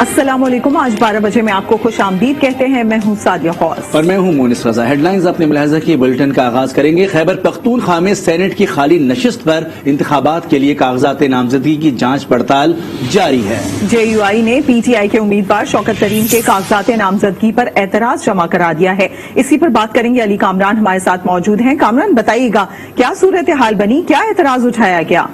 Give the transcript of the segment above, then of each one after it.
अस्सलाम वालेकुम। आज 12 बजे में आपको खुश आमदीद कहते हैं। मैं हूँ सादिया खौस और मैं हूँ मोनिस रजा। हेडलाइंस अपने मुलाहिजा की बुलेटिन का आगाज करेंगे। खैबर पख्तूनख्वा में सेनेट की खाली नशिस्त पर इंतखाबात के लिए कागजात नामजदगी की जांच पड़ताल जारी है। JUI ने PTI के उम्मीदवार शौकत तरीन के कागजात नामजदगी पर एतराज जमा करा दिया है। इसी पर बात करेंगे। अली कामरान हमारे साथ मौजूद हैं। कामरान, बताइएगा क्या सूरत हाल बनी, क्या एतराज उठाया गया?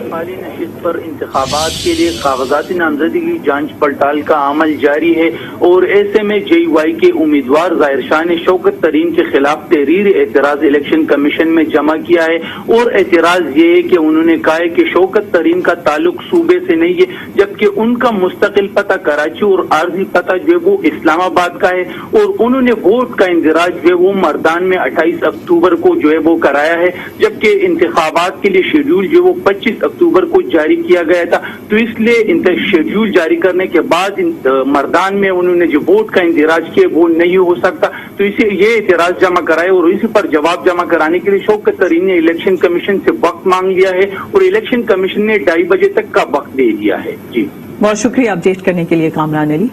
खाली नशिस्त पर इंतखाबात के लिए कागजात नामजदगी की जांच पड़ताल का अमल जारी है और ऐसे में JUI के उम्मीदवार जाहिर शाह ने शौकत तरीन के खिलाफ तहरीर एतराज इलेक्शन कमीशन में जमा किया है। और एतराज ये है कि उन्होंने कहा है कि शौकत तरीन का ताल्लुक सूबे से नहीं है, जबकि उनका मुस्तकिल पता कराची और आर्जी पता जो है वो इस्लामाबाद का है। और उन्होंने वोट का इंदिराज जो है वो मर्दान में 28 अक्टूबर को जो है वो कराया है, जबकि इंतखाबात के लिए शेड्यूल जो वो 25 अक्टूबर को जारी किया गया था। तो इसलिए शेड्यूल जारी करने के बाद मर्दान में उन्होंने जो वोट का इंदिराज किया वो नहीं हो सकता। तो इसे ये एतराज जमा कराए और इसी पर जवाब जमा कराने के लिए शौकत तरीन ने इलेक्शन कमीशन से वक्त मांग लिया है और इलेक्शन कमीशन ने 2:30 बजे तक का वक्त दे दिया है। जी, बहुत शुक्रिया अपडेट करने के लिए कामरान अली।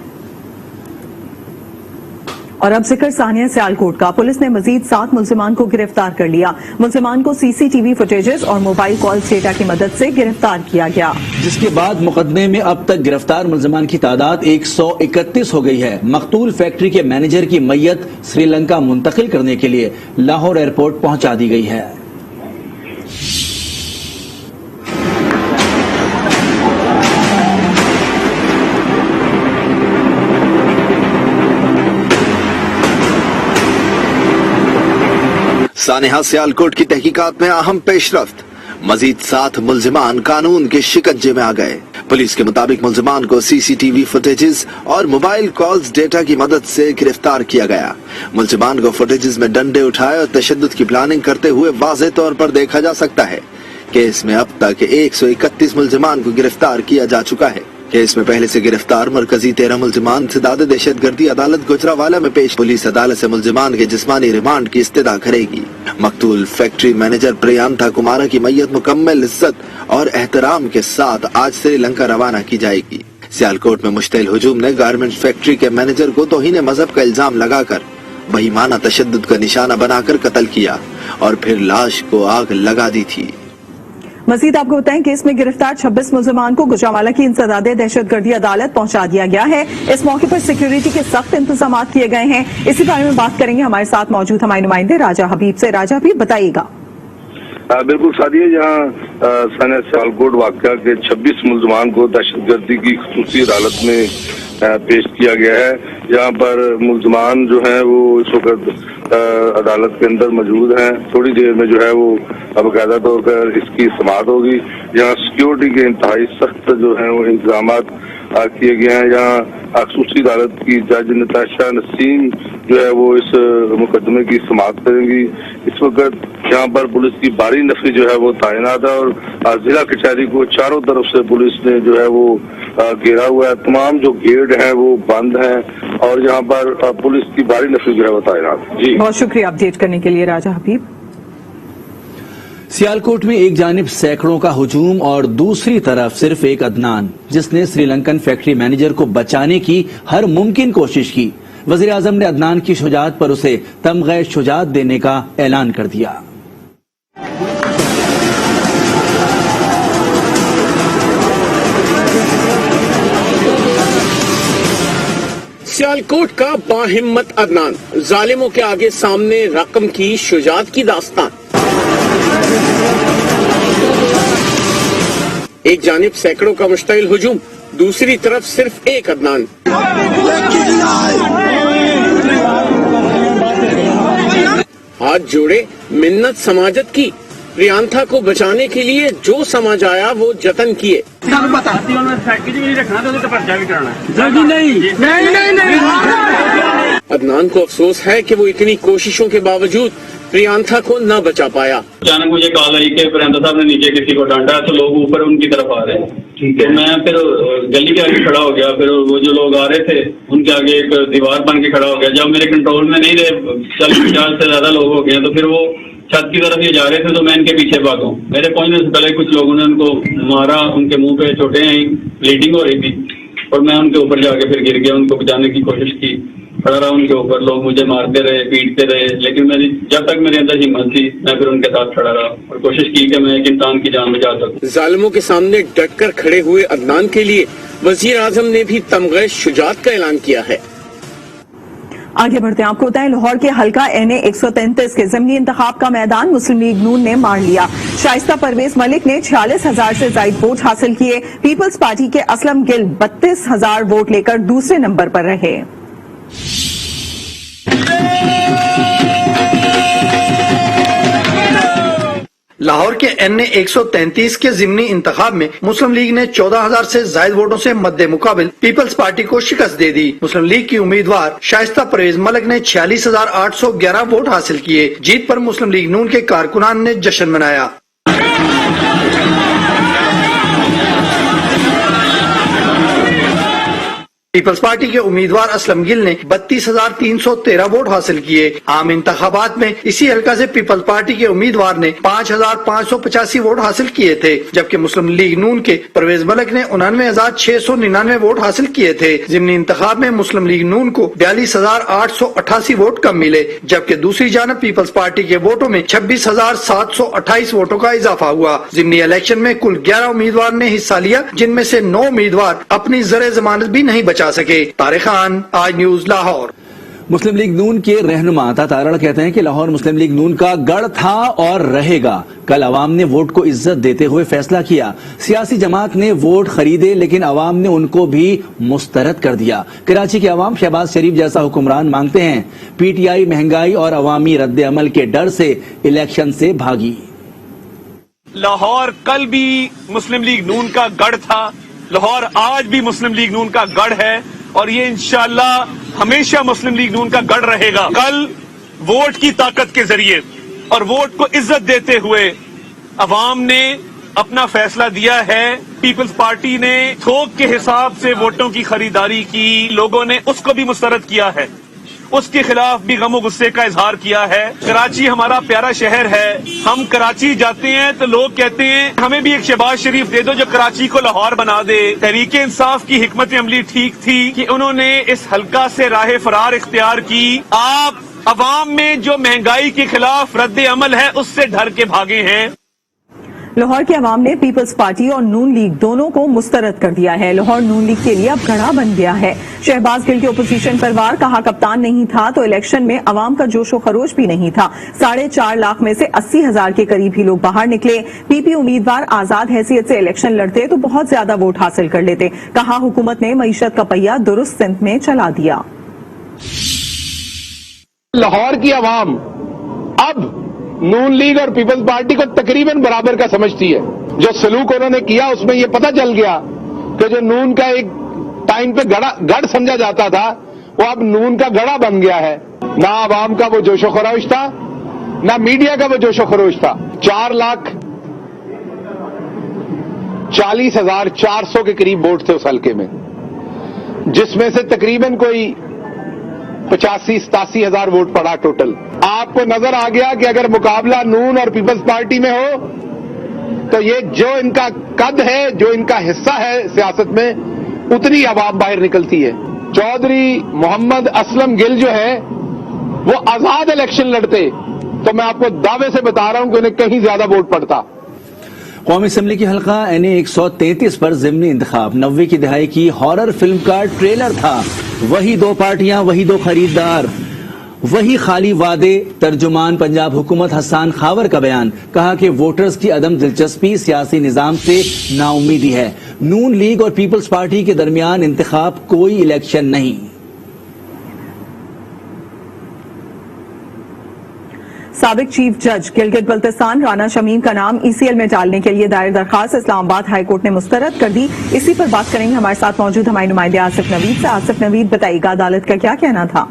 और अब जिक्र सानिया सियालकोट का। पुलिस ने मजीद 7 मुल्जिमान को गिरफ्तार कर लिया। मुल्जिमान को CCTV फुटेजेस और मोबाइल कॉल्स डेटा की मदद से गिरफ्तार किया गया, जिसके बाद मुकदमे में अब तक गिरफ्तार मुल्जिमान की तादाद 131 हो गई है। मकतूल फैक्ट्री के मैनेजर की मैयत श्रीलंका मुंतकिल करने के लिए लाहौर एयरपोर्ट पहुंचा दी गई है। सानेहा सियालकोट की तहकीकात में अहम पेशरफ्त। मजीद 7 मुल्जिमान कानून के शिकंजे में आ गए। पुलिस के मुताबिक मुल्जिमान को CCTV फुटेजेस और मोबाइल कॉल्स डेटा की मदद से गिरफ्तार किया गया। मुल्जिमान को फुटेजेस में डंडे उठाए और तशद्दुद की प्लानिंग करते हुए वाज़ेह तौर पर देखा जा सकता है। केस में अब तक 131 मुल्जिमान को गिरफ्तार किया जा चुका है। केस में पहले से गिरफ्तार मरकजी 13 मुल्जिमान सदाद दहशतगर्दी अदालत गुजरावाला में पेश। पुलिस अदालत से मुल्जिमान के जिस्मानी रिमांड की इस्तदा करेगी। मकतूल फैक्ट्री मैनेजर प्रियांथा कुमारा की मैयत मुकम्मल इज्जत और एहतराम के साथ आज श्रीलंका रवाना की जाएगी। सियालकोट में मुश्तइल हुजूम ने गारमेंट फैक्ट्री के मैनेजर को तौहीन मजहब का इल्जाम लगाकर बेईमाना तशद्दुद का निशाना बनाकर कत्ल किया और फिर लाश को आग लगा दी थी। मजीद आपको बताएं, केस में गिरफ्तार 26 मुल्जिमान को गुजरावाला की इंसदाद दहशतगर्दी अदालत पहुंचा दिया गया है। इस मौके पर सिक्योरिटी के सख्त इंतजाम किए गए हैं। इसी बारे में बात करेंगे हमारे साथ मौजूद हमारे नुमाइंदे राजा हबीब से। राजा हबीब, बताइएगा। बिल्कुल सादिया, जहाँ सानिया सियालकोट वाक़या के 26 मुल्जिमान को दहशतगर्दी की खुसूसी अदालत में पेश किया गया है। यहाँ पर मुल्जिमान जो हैं वो इस वक्त अदालत के अंदर मौजूद हैं। थोड़ी देर में जो है वो बाकायदा तौर पर इसकी समाअत होगी। यहाँ सिक्योरिटी के इंतहाई सख्त जो है वो इंतजाम किए गए हैं। यहाँ खुसूसी अदालत की जज नताशा नसीम जो है वो इस मुकदमे की समाअत करेंगी। इस वक्त यहाँ पर पुलिस की भारी नफरी जो है वो तैनात है और जिला कचहरी को चारों तरफ से पुलिस ने जो है वो घेरा हुआ है। तमाम जो गेट हैं वो बंद हैं और यहाँ पर पुलिस की भारी नफरी जो है वो तैनात। जी, बहुत शुक्रिया अपडेट करने के लिए राजा हबीब। सियालकोट में एक जानिब सैकड़ों का हुजूम और दूसरी तरफ सिर्फ एक अदनान, जिसने श्रीलंकन फैक्ट्री मैनेजर को बचाने की हर मुमकिन कोशिश की। वजीर आजम ने अदनान की शुजाअत पर उसे तमग़े शुजाअत देने का ऐलान कर दिया। सियालकोट का बाहिम्मत अदनान, जालिमों के आगे सामने रकम की शुजाअत की दास्तान। एक जानिब सैकड़ों का मुश्तइल हुजूम, दूसरी तरफ सिर्फ एक अदनान। हाथ जोड़े मिन्नत समाजत की, प्रियांथा को बचाने के लिए जो समझ आया वो जतन किए। अदनान को अफसोस है कि वो इतनी कोशिशों के बावजूद प्रियांथा को न बचा पाया। अचानक मुझे कॉल आई कि प्रियांथा साहब ने नीचे किसी को डांटा, तो लोग ऊपर उनकी तरफ आ रहे हैं। तो मैं फिर गली के आगे खड़ा हो गया। फिर वो जो लोग आ रहे थे उनके आगे एक दीवार बन के खड़ा हो गया। जब मेरे कंट्रोल में नहीं रहे, 40-50 से ज्यादा लोग हो गए, तो फिर वो چھت کی طرف یہ جا رہے تھے تو میں ان کے پیچھے بھاگا ہوں. میرے پہنچنے سے پہلے کچھ لوگوں نے ان کو مارا, ان کے منہ پہ چوٹیں آئی, بلیڈنگ ہو رہی تھی, اور میں ان کے اوپر جا کے پھر گر گیا, ان کو بچانے کی کوشش کی, کھڑا رہا ان کے اوپر. لوگ مجھے مارتے رہے, پیٹتے رہے, لیکن جب تک میرے اندر ہمت تھی میں پھر ان کے ساتھ کھڑا رہا اور کوشش کی کہ میں ایک انسان کی جان بچا سکوں. ظالموں کے سامنے ڈٹ کر کھڑے ہوئے عدنان کے لیے وزیر اعظم نے بھی تمغہ شجاعت کا اعلان کیا ہے. آگے بڑھتے ہیں. آپ کو بتائیں لاہور کے حلقہ NA 133 کے ضمنی انتخاب کا میدان مسلم لیگ نون نے مار لیا. شائستہ پرویز ملک نے 46,000 سے زائد ووٹ حاصل کیے. پیپلز پارٹی کے اسلم گل 32,000 ووٹ لے کر دوسرے نمبر پر رہے. لاہور کے NA 133 کے ضمنی انتخاب میں مسلم لیگ نے 14,000 سے زائد ووٹوں سے مد مقابل پیپلز پارٹی کو شکست دے دی. مسلم لیگ کی امیدوار شائستہ پرویز ملک نے 46,811 ووٹ حاصل کیے. جیت پر مسلم لیگ نون کے کارکنان نے جشن منایا. پیپلز پارٹی کے امیدوار اسلم گل نے 32,313 ووٹ حاصل کیے. عام انتخابات میں اسی حلقہ سے پیپلز پارٹی کے امیدوار نے 5,585 ووٹ حاصل کیے تھے, جبکہ مسلم لیگ نون کے پرویز ملک نے 99,699 ووٹ حاصل کیے تھے. ضمنی انتخاب میں مسلم لیگ نون کو 42,888 ووٹ کم ملے, جبکہ دوسری جانب پیپلز پارٹی کے ووٹوں میں 26,728 ووٹوں کا اضافہ ہوا. ضمنی الیکشن میں کل 11 امیدوار نے حصہ لیا, جن میں سے 9 امیدوار اپنی زر ضمانت بھی نہیں بچا سکے. طارق خان, آج نیوز, لاہور. مسلم لیگ نون کے رہنما عطا تارڑ کہتے ہیں کہ لاہور مسلم لیگ نون کا گڑھ تھا اور رہے گا. کل عوام نے ووٹ کو عزت دیتے ہوئے فیصلہ کیا. سیاسی جماعت نے ووٹ خریدے لیکن عوام نے ان کو بھی مسترد کر دیا. کراچی کے عوام شہباز شریف جیسا حکمران مانگتے ہیں. PTI مہنگائی اور عوامی رد عمل کے ڈر سے الیکشن سے بھاگی. لاہور کل بھی مسلم لیگ نون کا گڑھ تھا, لاہور آج بھی مسلم لیگ نون کا گڑھ ہے, اور یہ انشاءاللہ ہمیشہ مسلم لیگ نون کا گڑھ رہے گا. کل ووٹ کی طاقت کے ذریعے اور ووٹ کو عزت دیتے ہوئے عوام نے اپنا فیصلہ دیا ہے. پیپلز پارٹی نے تھوک کے حساب سے ووٹوں کی خریداری کی, لوگوں نے اس کو بھی مسترد کیا ہے, اس کے خلاف بھی غم و غصے کا اظہار کیا ہے. کراچی ہمارا پیارا شہر ہے, ہم کراچی جاتے ہیں تو لوگ کہتے ہیں ہمیں بھی ایک شہباز شریف دے دو جو کراچی کو لاہور بنا دے. تحریک انصاف کی حکمت عملی ٹھیک تھی کہ انہوں نے اس حلقہ سے راہ فرار اختیار کی. آپ عوام میں جو مہنگائی کے خلاف رد عمل ہے اس سے ڈر کے بھاگے ہیں. لاہور کے عوام نے پیپلز پارٹی اور نون لیگ دونوں کو مسترد کر دیا ہے. لاہور نون لیگ کے لیے اب گڑھا بن گیا ہے. شہباز گل کے اپوزیشن پروار کہا کپتان نہیں تھا تو الیکشن میں عوام کا جوش و خروش بھی نہیں تھا. 4.5 لاکھ میں سے 80,000 کے قریب ہی لوگ باہر نکلے. PP امیدوار آزاد حیثیت سے الیکشن لڑتے تو بہت زیادہ ووٹ حاصل کر لیتے. کہا حکومت نے معیشت کا پہیہ درست سمت میں چلا دیا. لاہور کی عوام اب نون لیگ اور پیپلز پارٹی کو تقریباً برابر کا سمجھتی ہے. جو سلوک انہوں نے کیا اس میں یہ پتہ چل گیا کہ جو نون کا ایک ٹائم پہ گڑھ سمجھا جاتا تھا وہ اب نون کا گڑھا بن گیا ہے. نہ عوام کا وہ جوش و خروش تھا, نہ میڈیا کا وہ جوش و خروش تھا. 4,40,400 کے قریب ووٹ تھے اس حلقے میں, جس میں سے تقریباً کوئی 85-87 ہزار ووٹ پڑا ٹوٹل. آپ کو نظر آ گیا کہ اگر مقابلہ نون اور پیپلز پارٹی میں ہو تو یہ جو ان کا قد ہے, جو ان کا حصہ ہے سیاست میں, اتنی عوام باہر نکلتی ہے. چودھری محمد اسلم گل جو ہے وہ آزاد الیکشن لڑتے تو میں آپ کو دعوے سے بتا رہا ہوں کہ انہیں کہیں زیادہ ووٹ پڑتا. قومی اسمبلی کی حلقہ NA 133 پر ضمنی انتخاب 90 کی دہائی کی ہارر فلم کا ٹریلر تھا. وہی 2 پارٹیاں, وہی 2 خریدار, وہی خالی وعدے. ترجمان پنجاب حکومت حسان خاور کا بیان, کہا کہ ووٹرز کی عدم دلچسپی سیاسی نظام سے نا امیدی ہے. نون لیگ اور پیپلز پارٹی کے درمیان انتخاب کوئی الیکشن نہیں. سابق چیف جج گلگت بلتستان رانا شمیم کا نام ECL میں ڈالنے کے لیے دائر درخواست اسلام آباد ہائی کورٹ نے مسترد کر دی. اسی پر بات کریں گے ہمارے ساتھ موجود ہمارے نمائندے آصف نوید سے. آصف نوید, بتائیے گا عدالت کا کیا کہنا تھا؟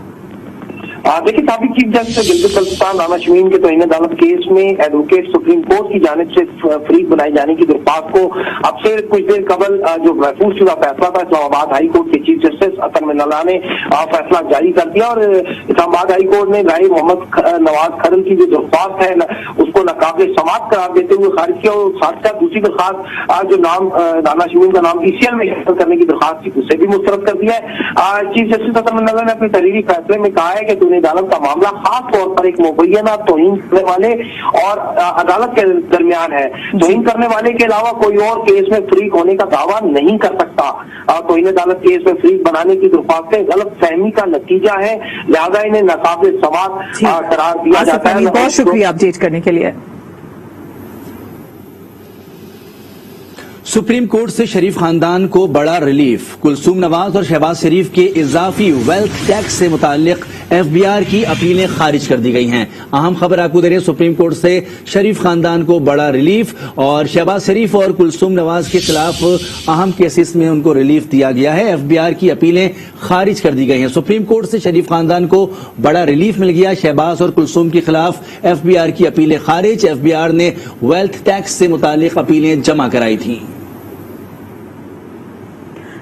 देखिए, साबिक चीफ जस्टिस गिलगित बल्तिस्तान राना शमीम के तौहीन अदालत केस में एडवोकेट सुप्रीम कोर्ट की जानिब से फरीक बनाए जाने की दरख्वास्त को अब से कुछ देर कबल जो महफूज शुदा फैसला था इस्लामाबाद हाई कोर्ट के चीफ जस्टिस अतर मिन्नाल्लाह ने फैसला जारी कर दिया और इस्लामाबाद हाई कोर्ट ने राय मोहम्मद नवाज खरल की जो दरख्वास्त है उसको नाकाबिल समाअत करार देते हुए खारिज किया और साथ साथ दूसरी दरख्वास्त जो नाम राना शमीम का नाम ECL में शामिल करने की दरख्वास्त थी उसे भी मुस्तरद कर दिया है। चीफ जस्टिस अतर मिन्नाल्लाह ने अपने तहरीरी फैसले में कहा है कि तौहीन अदालत का मामला खास तौर पर एक मुबैना तौहीन करने वाले और अदालत के दरमियान है। तौहीन करने वाले के अलावा कोई और केस में फरीक होने का दावा नहीं कर सकता। तौहीन अदालत केस में फरीक बनाने की दरख्वास्तें गलत फहमी का नतीजा है, लिहाजा इन्हें नाकाबिल समाअत करार दिया जाता है। बहुत शुक्रिया अपडेट करने के लिए। सुप्रीम कोर्ट से शरीफ खानदान को बड़ा रिलीफ। कुलसूम नवाज और शहबाज शरीफ के इजाफी वेल्थ टैक्स से मुताल्लिक FBR की अपीलें खारिज कर दी गई हैं। अहम खबर आपको दे रहे हैं, सुप्रीम कोर्ट से शरीफ खानदान को बड़ा रिलीफ और शहबाज शरीफ और कुलसूम नवाज के खिलाफ अहम केसेस में उनको रिलीफ दिया गया है। FBR की अपीलें खारिज कर दी गई हैं। सुप्रीम कोर्ट से शरीफ खानदान को बड़ा रिलीफ मिल गया। शहबाज और कुलसूम के खिलाफ FBR की अपीलें खारिज। FBR ने वेल्थ टैक्स से मुताल्लिक अपीलें जमा कराई थी।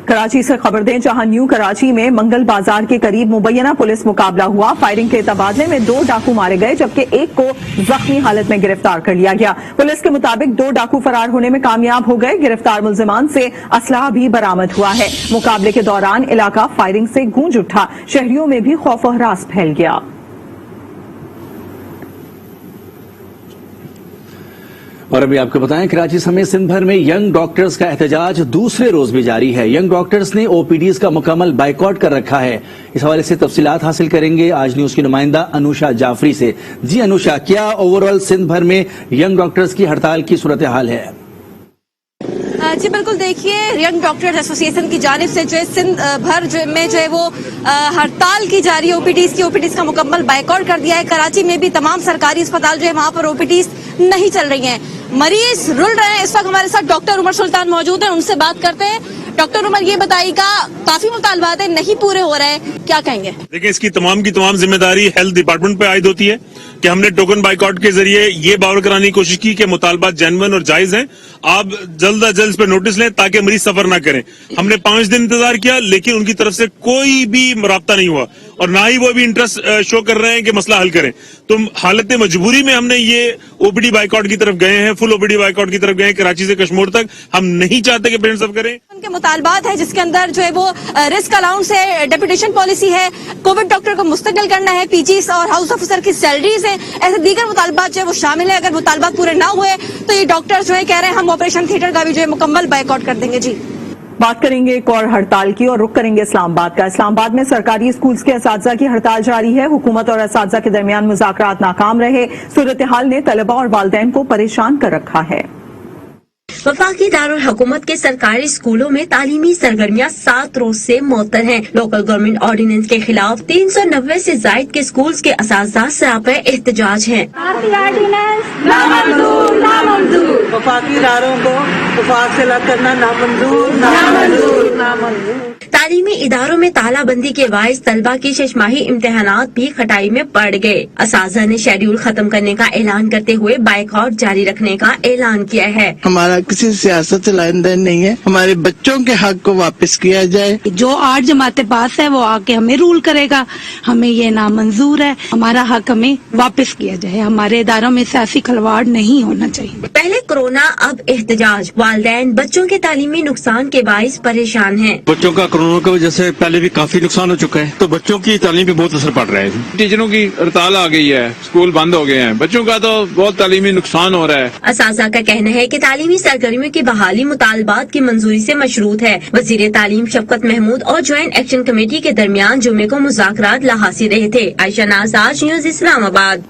कराची से खबर दें, जहां न्यू कराची में मंगल बाजार के करीब मुबैना पुलिस मुकाबला हुआ। फायरिंग के तबादले में 2 डाकू मारे गए जबकि एक को जख्मी हालत में गिरफ्तार कर लिया गया। पुलिस के मुताबिक 2 डाकू फरार होने में कामयाब हो गए। गिरफ्तार मुल्जिमान से असलहा भी बरामद हुआ है। मुकाबले के दौरान इलाका फायरिंग से गूंज उठा। शहरियों में भी खौफ और हरास फैल गया। और अभी आपको बताएं, कराची समेत सिंध भर में यंग डॉक्टर्स का एहतजाज दूसरे रोज भी जारी है। यंग डॉक्टर्स ने OPDs का मुकम्मल बाइकआउट कर रखा है। इस हवाले से तफसीलात हासिल करेंगे आज न्यूज की नुमाइंदा अनुषा जाफरी से। जी अनुषा, क्या ओवरऑल सिंध भर में यंग डॉक्टर्स की हड़ताल की सूरत हाल है? जी बिल्कुल, देखिए, यंग डॉक्टर्स एसोसिएशन की जानिब से जो है सिंध भर में जो है वो हड़ताल की जा रही है। OPDs का मुकम्मल बाइकआउट कर दिया है। कराची में भी तमाम सरकारी अस्पताल जो है वहाँ पर OPDs नहीं चल रही हैं। मरीज रुल रहे हैं। इस वक्त हमारे साथ डॉक्टर उमर सुल्तान मौजूद हैं, उनसे बात करते हैं। डॉक्टर उमर, ये बताइएगा, काफी मुतालबात नहीं पूरे हो रहे हैं, क्या कहेंगे? देखिए, इसकी तमाम की तमाम जिम्मेदारी हेल्थ डिपार्टमेंट पे आयद होती है कि हमने टोकन बाइकआउट के जरिए ये बावर कराने की कोशिश की कि मुतालबात जेन्युइन और जायज हैं। आप जल्द अज जल्द इस पे नोटिस लें ताकि मरीज सफर ना करें। हमने 5 दिन इंतजार किया लेकिन उनकी तरफ से कोई भी राब्ता नहीं हुआ और ना ही वो भी इंटरेस्ट शो कर रहे हैं कि मसला हल करें। तो हालत मजबूरी में हमने ये OPD बाइकआउट की तरफ गए हैं, फुल OPD बाइकआउट की तरफ गए हैं कराची से कश्मीर तक। हम नहीं चाहते कि पेरेंट्स सफर करें। उनके मुतालबात है जिसके अंदर जो है वो रिस्क अलाउंस है, डेपुटेशन पॉलिसी है, कोविड डॉक्टर को मुस्तकिल करना है, PGs और हाउस ऑफिसर की सैलरीज है, ऐसे दीगर मुतालबात जो है वो शामिल है। अगर मुतालबात पूरे ना हुए तो ये डॉक्टर जो है कह रहे हैं हम ऑपरेशन थिएटर का भी जो है मुकम्मल बाइकआउट कर देंगे। जी बात करेंगे एक और हड़ताल की और रुख करेंगे इस्लामाबाद का। इस्लामाबाद में सरकारी स्कूल्स के असातिज़ा की हड़ताल जारी है। हुकूमत और असातिज़ा के दरमियान मुज़ाकरात नाकाम रहे। सूरत हाल ने तलबा और वालिदैन को परेशान कर रखा है। वफाकी दारुल हुकूमत के सरकारी स्कूलों में तालीमी सरगर्मियां 7 रोज से मुअत्तल हैं। लोकल गवर्नमेंट ऑर्डिनेंस के खिलाफ 390 से जायद के स्कूल्स के असातिज़ा सरापे एहतजाज हैं। वफाकी इदारों को वफाक से अलग करना नामंजूर। तालीमी इदारों में तालाबंदी के बायस तलबा की शशमाही इम्तिहानात भी खटाई में पड़ गए। असातिज़ा ने शेड्यूल खत्म करने का ऐलान करते हुए बाइकआउट जारी रखने का ऐलान किया है। हमारा किसी सियासत से लेन देन नहीं है। हमारे बच्चों के हक को वापस किया जाए। जो 8 जमातें पास है वो आके हमें रूल करेगा, हमें ये नामंजूर है। हमारा हक हमें वापस किया जाए। हमारे इदारों में सियासी खिलवाड़ नहीं होना चाहिए। पहले कोरोना, अब एहतजाज। वालिदैन बच्चों के तालीमी नुकसान के बायस परेशान हैं। बच्चों का कोरोना की वजह से पहले भी काफी नुकसान हो चुका है, तो बच्चों की तालीम पे बहुत असर पड़ रहा है। टीचरों की हड़ताल आ गई है, स्कूल बंद हो गए हैं, बच्चों का तो बहुत तालीमी नुकसान हो रहा है। असातिज़ा का कहना है कि तालीमी सरगर्मियों की बहाली मुतालबात की मंजूरी से मशरूत है। वजीर तालीम शफकत महमूद और ज्वाइंट एक्शन कमेटी के दरमियान जुमे को मुज़ाकरात लाहासी रहे थे। आयशा नाज़, आज न्यूज़ इस्लामाबाद।